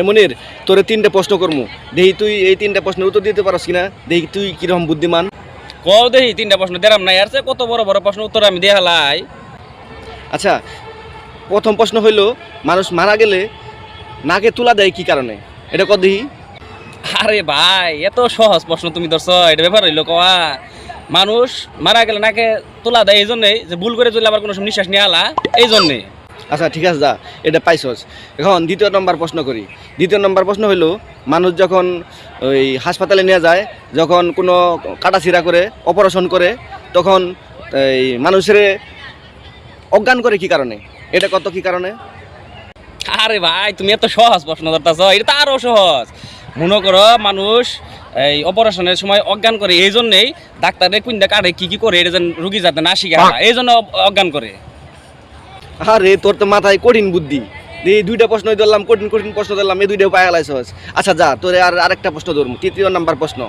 মনির, তোরে 3টা প্রশ্ন করমু, দেখি তুই এই 3টা প্রশ্নের উত্তর দিতে পারস কিনা, দেখি তুই কিরকম বুদ্ধিমান। কও দেখি 3টা প্রশ্ন দেরাম নাই আর কত বড় বড় প্রশ্ন উত্তর আমি দেখালাই। আচ্ছা, প্রথম প্রশ্ন হইল, মানুষ মারা গেলে নাকে তুলা দেয় কি কারণে? এটা কত দেখি। আরে ভাই এত সহজ প্রশ্ন তুমি ধরছ, এটা ব্যাপার হইলো কওয়া। মানুষ মারা গেলে নাকে তোলা দেয় এই জন্যই যে ভুল করে যদি আবার কোনো সময় নিঃশ্বাস নিয়ে আলা, এই জন্যে। আচ্ছা ঠিক আছে, যা, এটা পাইছস। এখন দ্বিতীয় নম্বর প্রশ্ন করি। দ্বিতীয় নম্বর প্রশ্ন হইলো, মানুষ যখন ওই হাসপাতালে নিয়ে যায়, যখন কোনো কাটাছিড়া করে অপারেশন করে, তখন এই মানুষের অজ্ঞান করে কি কারণে? এটা কত কি কারণে? আরে ভাই তুমি এত সহজ প্রশ্ন ধরতেছ, এটা তো আরো সহজ। মনে করো মানুষ এই অপারেশনের সময় অজ্ঞান করে এই জন্যেই ডাক্তারের কুইন্ডা কাটে কি করে এটা যেন রুগী যাতে না শিখে, এই জন্য অজ্ঞান করে। আরে তোর তো মাথায় কঠিন বুদ্ধি। এই 2টা প্রশ্নই ধরলাম, কঠিন কঠিন প্রশ্ন ধরলাম, এই 2টাও পায়ে গেলাইছস। আচ্ছা যা, তোরে আরেকটা প্রশ্ন ধরবো, তৃতীয় নাম্বার প্রশ্ন।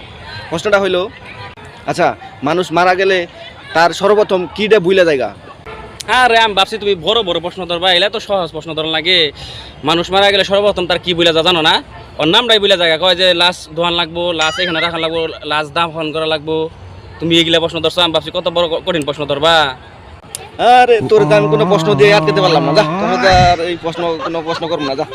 প্রশ্নটা হইলো, আচ্ছা, মানুষ মারা গেলে তার সর্বপ্রথম কিটা ভুলে জায়গা? আরে আমি ভাবছি তুমি বড় বড় প্রশ্ন ধরবা, এলা তো সহজ প্রশ্ন ধরন লাগে। মানুষ মারা গেলে সর্বপ্রথম তার কি বুঝা জানো না? ওর নামটাই বুঝা জায়গা, কয় যে লাশ ধোয়ান লাগবো, লাশ এখানে রাখা লাগবো, লাশ দাফন করা লাগবো। তুমি এগুলা প্রশ্ন ধরছো, আমি ভাবছি কত বড় কঠিন প্রশ্ন ধরবা। আরে তোর তো আমি কোনো প্রশ্ন দিয়ে আটকাতে পারলাম না, যা, তোর আর এই প্রশ্ন কোনো প্রশ্ন করবো না, যা।